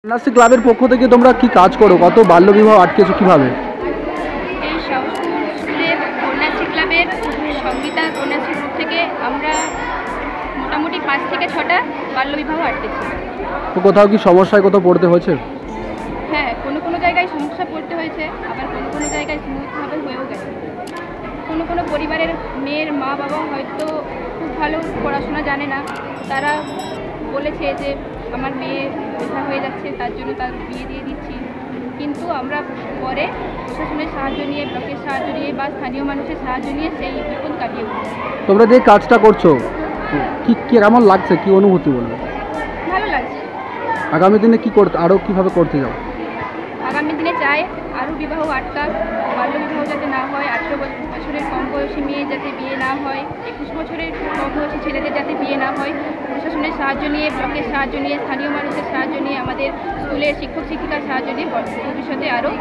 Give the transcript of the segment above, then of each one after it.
কন্যাশ্রী ক্লাবের পক্ষ থেকে তোমরা কি কাজ করো? কত বাল্যবিবাহ আটকেছো কিভাবে? এই স্কুলের কন্যাশ্রী ক্লাবের সংগীতা কন্যাশ্রী গ্রুপ থেকে আমরা মোটামুটি 5 থেকে 6টা বাল্যবিবাহ আটকেছি। তো কোথাও কি সমস্যায় কোথাও পড়তে হয়েছে? হ্যাঁ, কোনো কোনো জায়গায় সমস্যা পড়তে হয়েছে, আবার কোনো কোনো জায়গায় স্মুথভাবে হয়েও গেছে। কোনো কোনো পরিবারের মেয়ের মা বাবা হয়তো খুব ভালো পড়াশোনা জানে না, তারা বলেছে যে আমার মেয়ে বোঝা হয়ে যাচ্ছে, তার জন্য তার বিয়ে দিয়ে দিচ্ছি। কিন্তু আমরা পরে প্রশাসনের সাহায্য নিয়ে, ব্লকের সাহায্য নিয়ে বা স্থানীয় মানুষের সাহায্য নিয়ে সেই বিপদ কাটিয়ে উঠেছি। তোমরা যে কাজটা করছো কি কেমন লাগছে, কি অনুভূতি বলবে? ভালো লাগছে। আগামী দিনে কি করতে, আরও কিভাবে করতে যাও? আগামী দিনে চাই আরও বিবাহ আটকাক, বাল্যবিবাহ যাতে না হয়, 18 বছরের কম বয়সী মেয়ে যাতে বিয়ে না হয়, 21 বছরের কম বয়সী ছেলেদের যাতে বিয়ে না হয়। প্রশাসনের সাহায্য নিয়ে, ব্লকের সাহায্য নিয়ে, স্থানীয় মানুষের সাহায্য নিয়ে, আমাদের স্কুলের শিক্ষক শিক্ষিকার সাহায্য নিয়ে ভবিষ্যতে আরও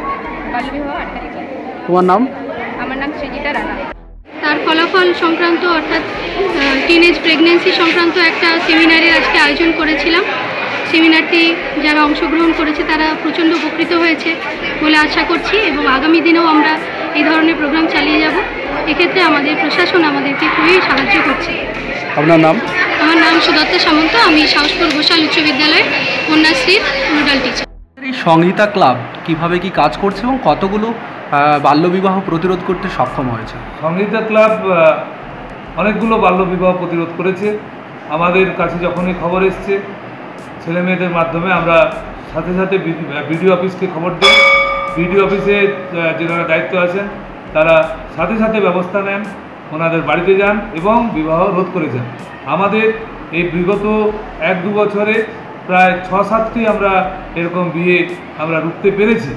বাল্যবিবাহ আটকাতে চাই। তোমার নাম? আমার নাম সৃজিতা রানা। তার ফলাফল সংক্রান্ত অর্থাৎ টিনেজ প্রেগনেন্সি সংক্রান্ত একটা সেমিনারের আজকে আয়োজন করেছিলাম। সেমিনারটি যারা অংশগ্রহণ করেছে তারা প্রচণ্ড উপকৃত হয়েছে বলে আশা করছি, এবং আগামী দিনেও আমরা এই ধরনের প্রোগ্রাম চালিয়ে যাব। এক্ষেত্রে আমাদের প্রশাসন আমাদেরকে খুবই সাহায্য করছে। আপনার নাম? আমার নাম সুদত্তা সামন্ত, আমি সাহসপুর ঘোষাল উচ্চ বিদ্যালয়ের কন্যাশ্রীর নোডাল টিচার। এই সংগীতা ক্লাব কিভাবে কি কাজ করছে এবং কতগুলো বাল্যবিবাহ প্রতিরোধ করতে সক্ষম হয়েছে? সংগীতা ক্লাব অনেকগুলো বাল্যবিবাহ প্রতিরোধ করেছে। আমাদের কাছে যখনই খবর এসছে ছেলে মেয়েদের মাধ্যমে আমরা সাথে সাথে বিডিও অফিসকে খবর দিই। বিডিও অফিসে যারা দায়িত্ব আছেন তারা সাথে সাথে ব্যবস্থা নেন, ওনাদের বাড়িতে যান এবং বিবাহ রোধ করেছেন। আমাদের এই বিগত 1-2 বছরে প্রায় 6-7টি আমরা এরকম বিয়ে আমরা রুখতে পেরেছি।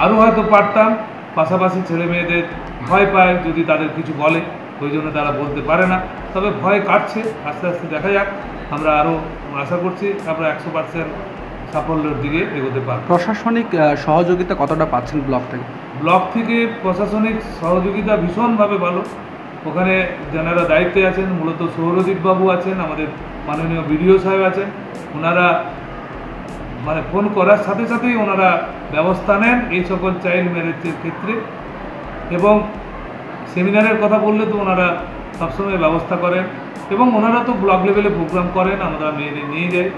আরও হয়তো পারতাম। পাশাপাশি ছেলে মেয়েদের ভয় পায় যদি তাদের কিছু বলে, ওই জন্য তারা বলতে পারে না। তবে ভয় কাটছে, আস্তে আস্তে দেখা যাক। আমরা আরও আশা করছি আমরা 100% সাফল্যের দিকে এগোতে পারব। প্রশাসনিক সহযোগিতা কতটা পাচ্ছেন ব্লক থেকে? ব্লক থেকে প্রশাসনিক সহযোগিতা ভীষণভাবে ভালো। ওখানে যারা দায়িত্বে আছেন মূলত সৌরদীপ বাবু আছেন, আমাদের মাননীয় বিডিও সাহেব আছেন। ওনারা মানে ফোন করার সাথে সাথেই ওনারা ব্যবস্থা নেন এই সকল চাইল্ড ম্যারেজের ক্ষেত্রে, এবং সেমিনারের কথা বললে তো ওনারা সবসময় ব্যবস্থা করেন, এবং ওনারা তো ব্লক লেভেলে প্রোগ্রাম করেন, আমরা মেয়েদের নিয়ে যাই।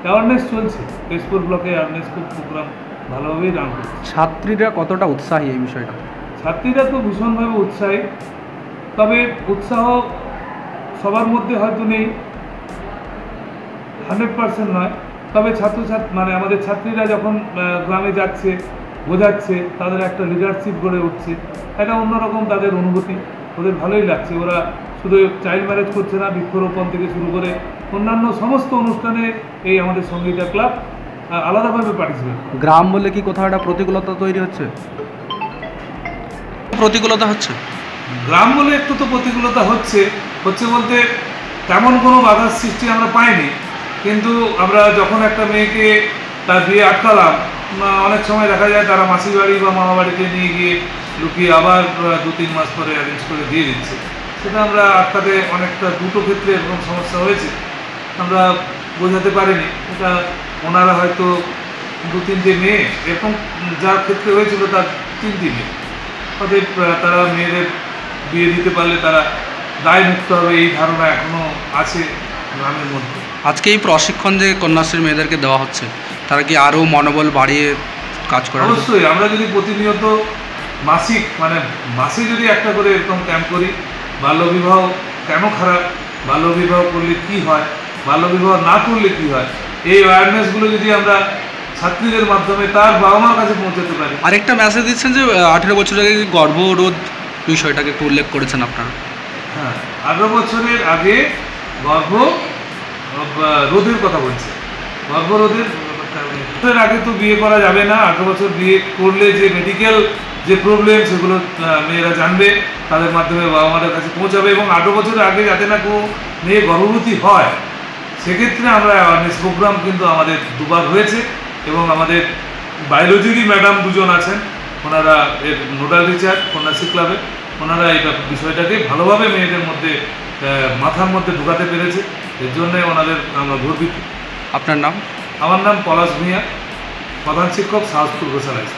অ্যাওয়ারনেস চলছে, তেজপুর ব্লকে অ্যাওয়ারনেস প্রোগ্রাম ভালোভাবেই রান করছে। ছাত্রীরা কতটা উৎসাহী এই বিষয়টা? ছাত্রীরা তো ভীষণভাবে উৎসাহী, তবে উৎসাহ সবার মধ্যে হয়তো নেই, 100% নয়। তবে মানে আমাদের ছাত্রীরা যখন গ্রামে যাচ্ছে, বোঝাচ্ছে, তাদের একটা লিডারশিপ গড়ে উঠছে, এটা অন্যরকম তাদের অনুভূতি, ওদের ভালোই লাগছে। ওরা শুধু চাইল্ড ম্যারেজ করছে না, বৃক্ষরোপণ থেকে শুরু করে অন্যান্য সমস্ত অনুষ্ঠানে এই আমাদের সংগীতা ক্লাব আলাদাভাবে পার্টিসিপেট। গ্রাম বলে কি কোথাও একটা প্রতিকূলতা তৈরি হচ্ছে? প্রতিকূলতা হচ্ছে গ্রাম বলে একটু তো প্রতিকূলতা হচ্ছে বলতে তেমন কোনো বাধার সৃষ্টি আমরা পাইনি। কিন্তু আমরা যখন একটা মেয়েকে তার বিয়ে আটকালাম, অনেক সময় দেখা যায় তারা মাসির বাড়ি বা মামা বাড়িতে নিয়ে গিয়ে লুকিয়ে আবার 2-3 মাস পরে অ্যারেঞ্জ করে দিয়ে দিচ্ছে। সেটা আমরা আটকাতে অনেকটা দুটো ক্ষেত্রে এরকম সমস্যা হয়েছে, আমরা বোঝাতে পারিনি। এটা ওনারা হয়তো 2-3টে মেয়ে এরকম যার ক্ষেত্রে হয়েছিল তার 3টি মেয়ে, অতএব তারা মেয়েদের বিয়ে দিতে পারলে তারা দায় মুক্ত হবে, এই ধারণা এখনও আছে গ্রামের মধ্যে। আজকে এই প্রশিক্ষণ যে কন্যাশ্রী মেয়েদেরকে দেওয়া হচ্ছে, তারা কি আরও মনোবল বাড়িয়ে কাজ করে? অবশ্যই। আমরা যদি প্রতিনিয়ত মাসে যদি একটা করে এরকম ক্যাম্প করি, বাল্যবিবাহ কেন খারাপ, বাল্যবিবাহ করলে কি হয়, বাল্যবিবাহ না করলে কি হয়, এই অ্যাওয়ারনেসগুলো যদি আমরা ছাত্রীদের মাধ্যমে তার বাবা মার কাছে পৌঁছাতে পারি। আরেকটা মেসেজ দিচ্ছেন যে 18 বছর আগে গর্ভরোধ বিষয়টাকে একটু উল্লেখ করেছেন আপনারা। হ্যাঁ, 18 বছরের আগে রোধের কথা বলছে। গর্ভরোধের আগে তো বিয়ে করা যাবে না। 18 বছর বিয়ে করলে যে মেডিকেল যে প্রবলেম সেগুলো মেয়েরা জানবে, তাদের মাধ্যমে বাবা মাদের কাছে পৌঁছাবে, এবং 18 বছরের আগে যাতে না কোনো মেয়ে গর্ভবতী হয় সেক্ষেত্রে আমরা অ্যাওয়ারনেস প্রোগ্রাম কিন্তু আমাদের 2বার হয়েছে, এবং আমাদের বায়োলজিরই ম্যাডাম 2জন আছেন, ওনারা এর নোডাল টিচার কন্যাশ্রী ক্লাবে, ওনারা এই বিষয়টাকে ভালোভাবে মেয়েদের মধ্যে মাথার মধ্যে ঢুকাতে পেরেছে। এর জন্যে ওনাদের আমরা গর্বিত। আপনার নাম? আমার নাম পলাশ ভূঁইয়া। প্রধান শিক্ষক সাহসপুর গোসালাই।